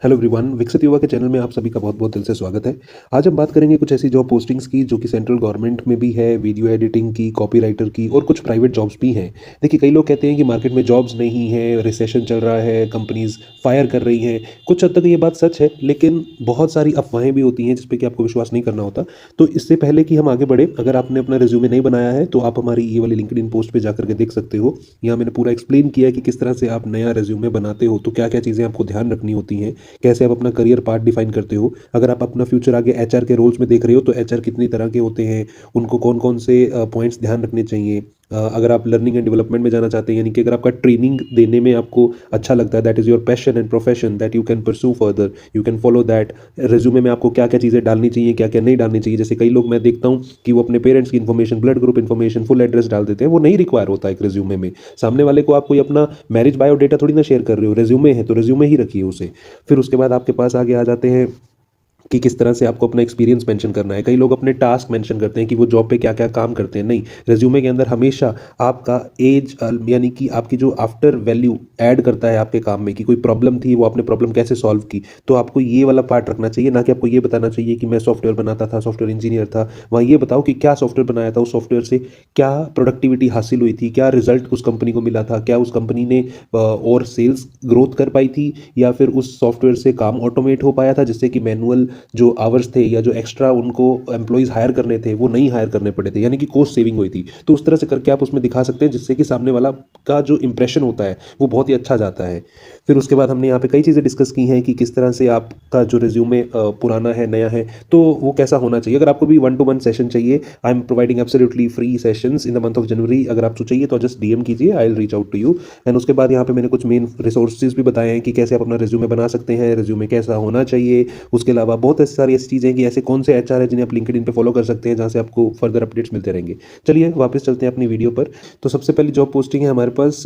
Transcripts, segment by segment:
Hello everyone, विकसित युवा के चैनल में आप सभी का बहुत बहुत दिल से स्वागत है। आज हम बात करेंगे कुछ ऐसी जॉब पोस्टिंग्स की जो कि सेंट्रल गवर्नमेंट में भी है, वीडियो एडिटिंग की, कॉपीराइटर की और कुछ प्राइवेट जॉब्स भी हैं। देखिए, कई लोग कहते हैं कि मार्केट में जॉब्स नहीं है, रिसेशन चल रहा है, कंपनीज फायर कर रही हैं। कुछ हद तक ये बात सच है, लेकिन बहुत सारी अफवाहें भी होती हैं जिस पे कि आपको विश्वास नहीं करना होता। तो इससे पहले कि हम आगे बढ़े, अगर आपने अपना रिज्यूमे नहीं बनाया है तो आप हमारी ये वाली लिंक्डइन पोस्ट पे जाकर के देख सकते हो। यहाँ मैंने पूरा एक्सप्लेन किया है कि किस तरह से आप नया रिज्यूमे बनाते हो, तो क्या क्या चीज़ें आपको ध्यान रखनी होती हैं, कैसे आप अपना करियर पार्ट डिफाइन करते हो। अगर आप अपना फ्यूचर आगे एचआर के रोल्स में देख रहे हो तो एचआर कितनी तरह के होते हैं, उनको कौन कौन से पॉइंट्स ध्यान रखने चाहिए। अगर आप लर्निंग एंड डेवलपमेंट में जाना चाहते हैं, यानी कि अगर आपका ट्रेनिंग देने में आपको अच्छा लगता है, that is your passion and profession that you can pursue further, you can follow that. Resume में आपको क्या क्या चीज़ें डालनी चाहिए, क्या क्या नहीं डालनी चाहिए। जैसे कई लोग मैं देखता हूँ कि वो अपने पेरेंट्स की information, blood group information, full address डाल देते हैं। वो नहीं रिक्वायर होता एक रिज्यूमे में। सामने वाले को आप कोई अपना मैरिज बायोडेटा थोड़ी ना शेयर कर रहे हो, रिज्यूमे है तो रिज्यूमे ही रखिए उसे। फिर उसके बाद आपके पास आगे आ जाते हैं कि किस तरह से आपको अपना एक्सपीरियंस मेंशन करना है। कई लोग अपने टास्क मेंशन करते हैं कि वो जॉब पे क्या क्या काम करते हैं। नहीं, रिज्यूमे के अंदर हमेशा आपका एज, यानी कि आपकी जो आफ्टर वैल्यू ऐड करता है आपके काम में, कि कोई प्रॉब्लम थी, वो आपने प्रॉब्लम कैसे सॉल्व की, तो आपको ये वाला पार्ट रखना चाहिए। ना कि आपको ये बताना चाहिए कि मैं सॉफ्टवेयर बनाता था, सॉफ्टवेयर इंजीनियर था। वहाँ ये बताओ कि क्या सॉफ्टवेयर बनाया था, उस सॉफ्टवेयर से क्या प्रोडक्टिविटी हासिल हुई थी, क्या रिजल्ट उस कंपनी को मिला था, क्या उस कंपनी ने और सेल्स ग्रोथ कर पाई थी, या फिर उस सॉफ्टवेयर से काम ऑटोमेट हो पाया था जिससे कि मैनुअल जो आवर्स थे या जो एक्स्ट्रा उनको एम्प्लॉयज़ हायर करने थे वो नहीं हायर करने पड़े थे, यानी कि कॉस्ट सेविंग हुई थी। तो उस तरह से करके आप उसमें दिखा सकते हैं जिससे कि सामने वाला का जो इंप्रेशन होता है वो बहुत ही अच्छा जाता है। फिर उसके बाद हमने यहाँ पे कई चीज़ें डिस्कस की हैं कि किस तरह से आपका जो रिज्यूमे पुराना है, नया है, तो वो कैसा होना चाहिए। अगर आपको भी 1-to-1 सेशन चाहिए, I am providing absolutely free sessions in the month of January. अगर आपको चाहिए तो जस्ट डीएम कीजिए, I will reach out to you. And उसके बाद यहाँ पे मैंने कुछ मेन रिसोर्सेज भी बताए हैं कि कैसे आप अपना रिज्यूमे बना सकते हैं, रिज्यूमे कैसा होना चाहिए। उसके अलावा बहुत सारी ऐसी चीज़ें हैं कि ऐसे कौन से एचआर है जिन्हें आप लिंक्डइन पे फॉलो कर सकते हैं, जहाँ से आपको फर्दर अपडेट्स मिलते रहेंगे। चलिए वापस चलते हैं अपनी वीडियो पर। तो सबसे पहली जॉब पोस्टिंग है हमारे पास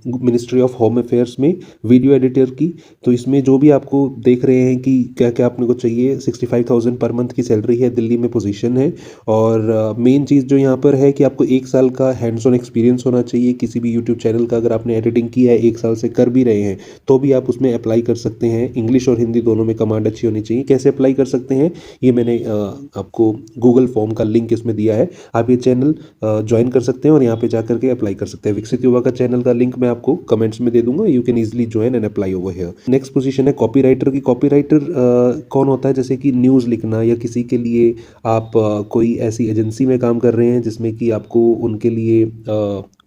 मिनिस्ट्री ऑफ होम अफेयर्स में, वीडियो एडिटर की। तो इसमें जो भी आपको देख रहे हैं कि क्या क्या अपने को चाहिए, 65,000 पर मंथ की सैलरी है, दिल्ली में पोजीशन है। और मेन चीज़ जो यहाँ पर है कि आपको 1 साल का हैंड्स ऑन एक्सपीरियंस होना चाहिए किसी भी यूट्यूब चैनल का। अगर आपने एडिटिंग किया है, 1 साल से कर भी रहे हैं, तो भी आप उसमें अप्लाई कर सकते हैं। इंग्लिश और हिंदी दोनों में कमांड अच्छी होनी चाहिए। कैसे अप्लाई कर सकते हैं, ये मैंने आपको गूगल फॉर्म का लिंक इसमें दिया है। आप ये चैनल ज्वाइन कर सकते हैं और यहाँ पे जाकर के अप्लाई कर सकते हैं। विकसित युवा का चैनल का लिंक मैं आपको कमेंट्स में दे दूंगा, you can easily join and apply over here. Next position है कॉपीराइटर की। कॉपीराइटर कौन होता है, जैसे कि न्यूज़ लिखना, या किसी के लिए आप कोई ऐसी एजेंसी में काम कर रहे हैं जिसमें कि आपको उनके लिए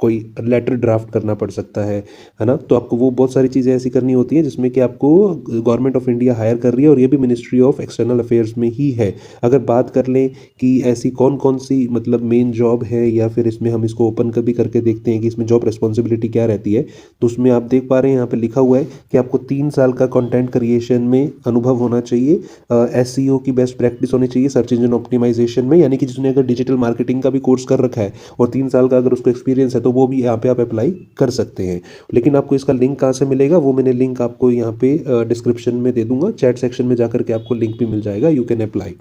कोई लेटर ड्राफ्ट करना पड़ सकता है ना। तो आपको वो बहुत सारी चीज़ें ऐसी करनी होती हैं जिसमें कि आपको गवर्नमेंट ऑफ इंडिया हायर कर रही है, और ये भी मिनिस्ट्री ऑफ एक्सटर्नल अफेयर्स में ही है। अगर बात कर लें कि ऐसी कौन कौन सी मतलब मेन जॉब है, या फिर इसमें हम इसको ओपन कभी करके देखते हैं कि इसमें जॉब रिस्पॉन्सिबिलिटी क्या रहती है, तो उसमें आप देख पा रहे हैं यहाँ पे लिखा हुआ है कि आपको 3 साल का कंटेंट क्रिएशन में अनुभव होना चाहिए, एसईओ की बेस्ट प्रैक्टिस होनी चाहिए, सर्च इंजन ऑप्टिमाइजेशन में, यानी कि जिसने अगर डिजिटल मार्केटिंग का भी कोर्स कर रखा है और 3 साल का अगर उसको एक्सपीरियंस है, तो वो भी यहाँ पे आप अप्लाई कर सकते हैं। लेकिन आपको इसका लिंक कहाँ से मिलेगा, वो मैंने लिंक आपको यहाँ पे डिस्क्रिप्शन में दे दूंगा, चैट सेक्शन में जाकर के आपको लिंक भी मिल जाएगा, यू कैन अप्लाई।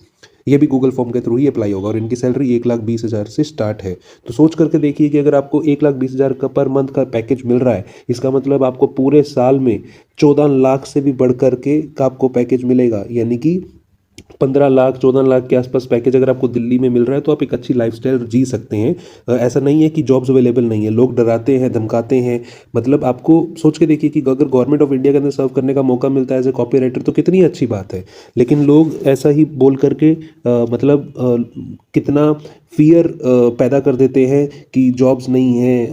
ये भी गूगल फॉर्म के थ्रू ही अप्लाई होगा, और इनकी सैलरी 1,20,000 से स्टार्ट है। तो सोच करके देखिए कि अगर आपको 1,20,000 का पर मंथ का पैकेज मिल रहा है, इसका मतलब आपको पूरे साल में 14 लाख से भी बढ़ करके का आपको पैकेज मिलेगा, यानी कि 15 लाख 14 लाख के आसपास पैकेज अगर आपको दिल्ली में मिल रहा है, तो आप एक अच्छी लाइफस्टाइल जी सकते हैं। ऐसा नहीं है कि जॉब्स अवेलेबल नहीं है, लोग डराते हैं, धमकाते हैं। मतलब आपको सोच के देखिए कि अगर गवर्नमेंट ऑफ इंडिया के अंदर सर्व करने का मौका मिलता है एज ए कॉपी तो कितनी अच्छी बात है। लेकिन लोग ऐसा ही बोल करके मतलब कितना फियर पैदा कर देते हैं कि जॉब्स नहीं है,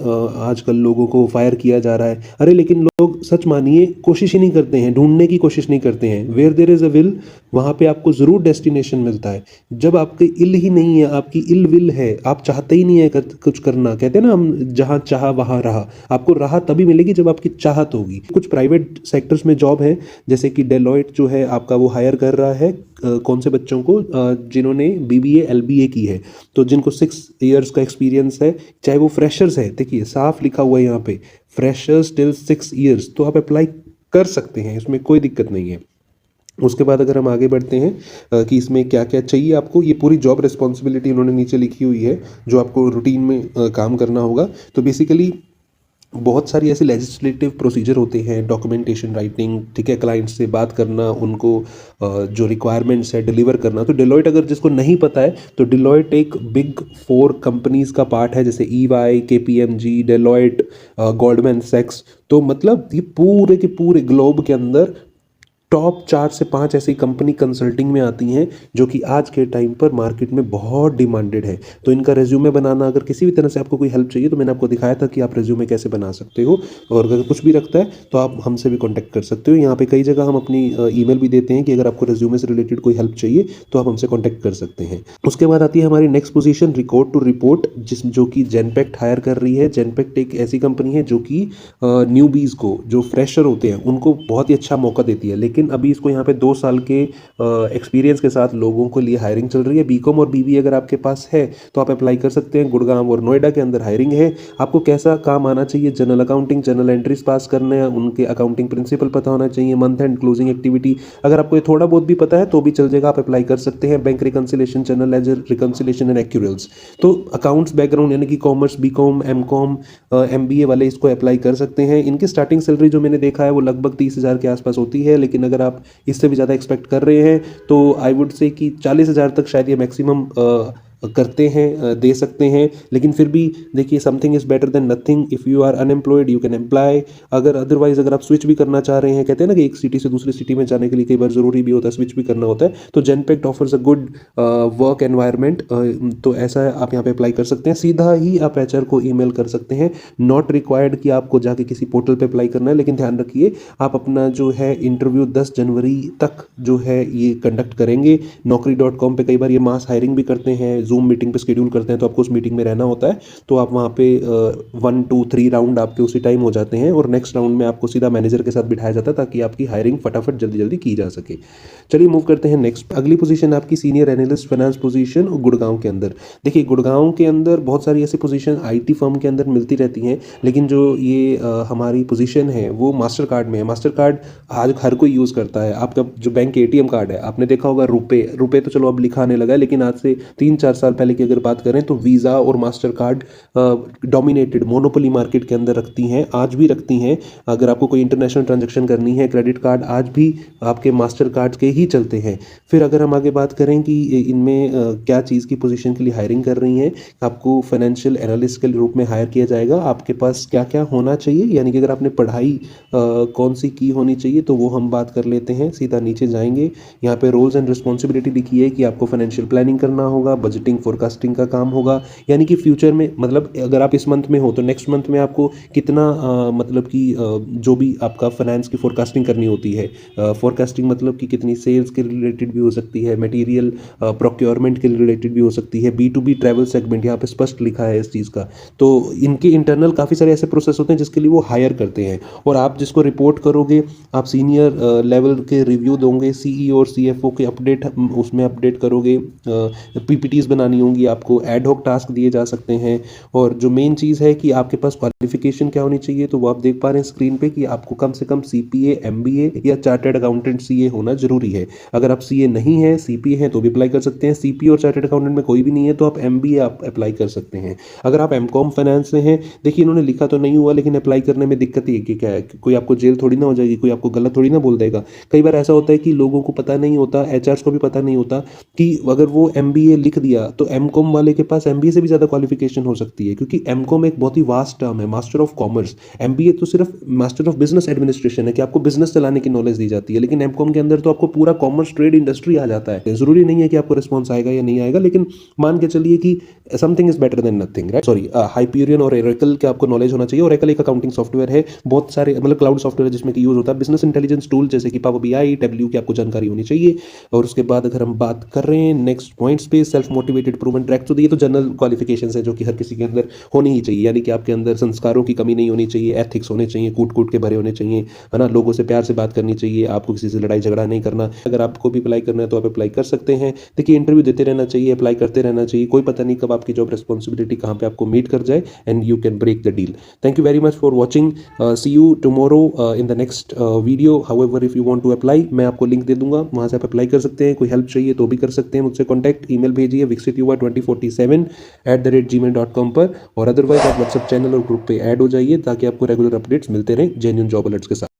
आजकल लोगों को फायर किया जा रहा है। अरे लेकिन लोग सच मानिए कोशिश ही नहीं करते हैं, ढूंढने की कोशिश नहीं करते हैं। Where there is a will, वहाँ पे आपको ज़रूर डेस्टिनेशन मिलता है। जब आपके इल ही नहीं है, आपकी इल विल है, आप चाहते ही नहीं है कुछ करना, कहते हैं ना हम, जहाँ चाह वहाँ रहा। आपको राह तभी मिलेगी जब आपकी चाहत होगी। कुछ प्राइवेट सेक्टर्स में जॉब है, जैसे कि डेलॉयट जो है आपका वो हायर कर रहा है कौन से बच्चों को, जिन्होंने बीबीए एलबीए की है, तो जिनको 6 ईयर्स का एक्सपीरियंस है, चाहे वो फ्रेशर्स है। देखिए साफ लिखा हुआ है यहाँ पे, फ्रेशर्स टिल 6 ईयर्स, तो आप अप्लाई कर सकते हैं, इसमें कोई दिक्कत नहीं है। उसके बाद अगर हम आगे बढ़ते हैं कि इसमें क्या क्या चाहिए आपको, ये पूरी जॉब रिस्पॉन्सिबिलिटी इन्होंने नीचे लिखी हुई है जो आपको रूटीन में काम करना होगा। तो बेसिकली बहुत सारी ऐसे लेजिस्लेटिव प्रोसीजर होते हैं, डॉक्यूमेंटेशन राइटिंग, ठीक है, क्लाइंट से बात करना, उनको जो रिक्वायरमेंट्स है डिलीवर करना। तो डिलॉयट अगर जिसको नहीं पता है तो डिलॉयट एक बिग फोर कंपनीज का पार्ट है, जैसे EY, KPMG, डेलॉयट, गोल्डमैन सैक्स। तो मतलब ये पूरे के पूरे ग्लोब के अंदर टॉप 4 से 5 ऐसी कंपनी कंसल्टिंग में आती हैं जो कि आज के टाइम पर मार्केट में बहुत डिमांडेड है। तो इनका रेज्यूमे बनाना, अगर किसी भी तरह से आपको कोई हेल्प चाहिए तो मैंने आपको दिखाया था कि आप रेज्यूमे कैसे बना सकते हो, और अगर कुछ भी रखता है तो आप हमसे भी कॉन्टैक्ट कर सकते हो। यहाँ पे कई जगह हम अपनी ईमेल भी देते हैं कि अगर आपको रेज्यूमे से रिलेटेड कोई हेल्प चाहिए तो आप हमसे कॉन्टैक्ट कर सकते हैं। उसके बाद आती है हमारी next position, record to report, जो कि जेनपेक्ट हायर कर रही है। जेनपेक्ट एक ऐसी कंपनी है जो कि न्यूबीज़ को, जो फ्रेशर होते हैं, उनको बहुत ही अच्छा मौका देती है। लेकिन अभी इसको यहाँ पे 2 साल के एक्सपीरियंस के साथ लोगों के लिए हायरिंग चल रही है। बीकॉम और BBA अगर आपके पास है तो आप अप्लाई कर सकते हैं। गुड़गांव और नोएडा के अंदर हायरिंग है। आपको कैसा काम आना चाहिए? General accounting, general entries pass करना है, उनके अकाउंटिंग प्रिंसिपल पता होना चाहिए, मंथ एंड क्लोजिंग एक्टिविटी अगर आपको ये थोड़ा बहुत भी पता है तो भी चल जाएगा, आप अप्लाई कर सकते हैं। Bank reconciliation, general ledger reconciliation and accruals. तो अकाउंट्स बैकग्राउंड यानी कि कॉमर्स, BCom, MCom, MBA वाले इसको अप्लाई कर सकते हैं। इनकी स्टार्टिंग सैलरी जो मैंने देखा है वो लगभग 30,000 के आसपास होती है, लेकिन अगर आप इससे भी ज़्यादा एक्सपेक्ट कर रहे हैं तो आई वुड से कि 40,000 तक शायद ये मैक्सिमम करते हैं, दे सकते हैं। लेकिन फिर भी देखिए, something is better than nothing. If you are unemployed you can apply. अगर अदरवाइज अगर आप स्विच भी करना चाह रहे हैं, कहते हैं ना कि एक सिटी से दूसरी सिटी में जाने के लिए कई बार ज़रूरी भी होता है, स्विच भी करना होता है, तो Genpact offers a good work environment. तो ऐसा है, आप यहाँ पे अप्लाई कर सकते हैं। सीधा ही आप HR को ईमेल कर सकते हैं। नॉट रिक्वायर्ड कि आपको जाके किसी पोर्टल पे अप्लाई करना है, लेकिन ध्यान रखिए आप अपना जो है इंटरव्यू 10 जनवरी तक जो है ये कंडक्ट करेंगे। Naukri.com पे कई बार ये मास हायरिंग भी करते हैं, जूम मीटिंग पे शेड्यूल करते हैं, तो आपको उस मीटिंग में रहना होता है। तो आप वहाँ पे 1 2 3 राउंड आपके उसी टाइम हो जाते हैं, और नेक्स्ट राउंड में आपको सीधा मैनेजर के साथ बिठाया जाता है ताकि आपकी हायरिंग फटाफट जल्दी जल्दी की जा सके। चलिए मूव करते हैं नेक्स्ट। अगली पोजीशन आपकी senior analyst finance position, Gurgaon के अंदर। देखिए, गुड़गांव के अंदर बहुत सारी ऐसी पोजीशन IT फर्म के अंदर मिलती रहती हैं, लेकिन जो ये हमारी पोजीशन है वो मास्टर कार्ड में है। मास्टर कार्ड आज हर कोई यूज़ करता है। आपका जो बैंक ATM कार्ड है, आपने देखा होगा रुपए, रुपए तो चलो अब लिखा आने लगा है, लेकिन आज से 3-4 साल पहले की अगर बात करें तो वीज़ा और master card dominated monopoly market के अंदर रखती हैं, आज भी रखती हैं। अगर आपको कोई इंटरनेशनल ट्रांजैक्शन करनी है, क्रेडिट कार्ड आज भी आपके मास्टर कार्ड के ही चलते हैं। फिर अगर हम आगे बात करें कि इनमें क्या चीज़ की पोजीशन के लिए हायरिंग कर रही हैं, आपको फाइनेंशियल एनालिस्ट के रूप में हायर किया जाएगा। आपके पास क्या क्या होना चाहिए, यानी कि अगर आपने पढ़ाई कौन सी की होनी चाहिए तो वो हम बात कर लेते हैं। सीधा नीचे जाएंगे, यहाँ पे रोल्स एंड रिस्पॉन्सिबिलिटी लिखी है कि आपको फाइनेंशियल प्लानिंग करना होगा, बजटिंग फोरकास्टिंग का काम होगा, यानी कि फ्यूचर में, मतलब अगर आप इस मंथ में हो तो नेक्स्ट मंथ में आपको कितना मतलब कि जो भी आपका फाइनेंस की फोरकास्टिंग करनी होती है। फोरकास्टिंग मतलब कि कितनी सेल्स के रिलेटेड भी हो सकती है, मटेरियल प्रोक्योरमेंट के रिलेटेड भी हो सकती है, B2B ट्रैवल सेगमेंट यहाँ पे स्पष्ट लिखा है इस चीज़ का। तो इनके इंटरनल काफ़ी सारे ऐसे प्रोसेस होते हैं जिसके लिए वो हायर करते हैं, और आप जिसको रिपोर्ट करोगे, आप सीनियर लेवल के रिव्यू दोगे, CEO और CFO के अपडेट उसमें अपडेट करोगे, PPTs बनानी होंगी आपको, एडहॉक टास्क दिए जा सकते हैं। और जो मेन चीज़ है कि आपके पास क्वालिफिकेशन क्या होनी चाहिए, तो वो आप देख पा रहे हैं स्क्रीन पे कि आपको कम से कम CPA, MBA या चार्टर्ड अकाउंटेंट CA होना जरूरी है। अगर आप CA नहीं है, CPA है तो भी अप्लाई कर सकते हैं। CPA और चार्टर्ड अकाउंटेंट में कोई भी नहीं है तो आप MBA आप अप्लाई कर सकते हैं। अगर आप MCom फाइनेंस में हैं, देखिए इन्होंने लिखा तो नहीं हुआ, लेकिन अप्लाई करने में दिक्कत ये कि क्या है कि कोई आपको जेल थोड़ी ना हो जाएगी, कोई आपको गलत थोड़ी ना बोल देगा। कई बार ऐसा होता है कि लोगों को पता नहीं होता, HRs को भी पता नहीं होता कि अगर वो MBA लिख दिया तो MCom वाले के पास MBA से भी ज़्यादा क्वालिफिकेशन हो सकती है, क्योंकि MCom एक बहुत ही वास्ट टर्म है, मास्टर ऑफ कॉमर्स। MBA तो सिर्फ मास्टर ऑफ बिजनेस एडमिनिस्ट्रेशन है कि आपको बिजनेस चलाने की नॉलेज दी जाती है, लेकिन MCom के अंदर तो आपको पूरा कॉमर्स ट्रेड इंडस्ट्री आ जाता है। जरूरी नहीं है कि आपको रिस्पॉन्स आएगा या नहीं आएगा, लेकिन मान के चलिए कि something is better than nothing, right. Sorry, Hyperion और ओरेकल के आपको नॉलेज होना चाहिए। ओरेकल एक अकाउंटिंग सॉफ्टवेयर है, बहुत सारे मतलब क्लाउड सॉफ्टवेयर है जिसमें कि यूज होता है। बिजनेस इंटेलिजेंस टूल जैसे कि पावर BI, टैबल्यू की आपको जानकारी होनी चाहिए। और उसके बाद अगर हम बात कर रहे हैं नेक्स्ट पॉइंट्स पे, सेल्फ मोटिवेटेड, प्रूवन ट्रैक, तो ये तो जनरल क्वालिफिकेशंस है जो कि हर किसी के अंदर होनी ही चाहिए, यानी कि आपके अंदर संस्कारों की कमी नहीं होनी चाहिए, एथिक्स होने चाहिए, कूट कूट के भरे होने चाहिए, है ना, लोगों से प्यार से बात करनी चाहिए, आपको किसी से लड़ाई झगड़ा नहीं करना। अगर आपको भी अप्लाई करना है तो आप अप्लाई कर सकते हैं। देखिए, इंटरव्यू देते रहना चाहिए, अप्लाई करते रहना चाहिए, कोई पता नहीं कब आपकी जॉब रिस्पॉन्सिबिलिटी कहाँ पे आपको मीट कर जाए, and you can break the deal. Thank you very much for watching, see you tomorrow in the next video. However if you want to apply, मैं आपको लिंक दे दूंगा, वहाँ से आप अप्लाई कर सकते हैं। कोई हेल्प चाहिए तो भी कर सकते हैं, मुझसे कॉन्टैक्ट ईमेल भेजिए dixitयुवा2047@gmail.com पर, और अदरवाइज आप व्हाट्सएप चैनल और ग्रुप पे ऐड हो जाइए ताकि आपको रेगुलर अपडेट्स मिलते रहें जेन्युइन जॉब अलर्ट्स के साथ।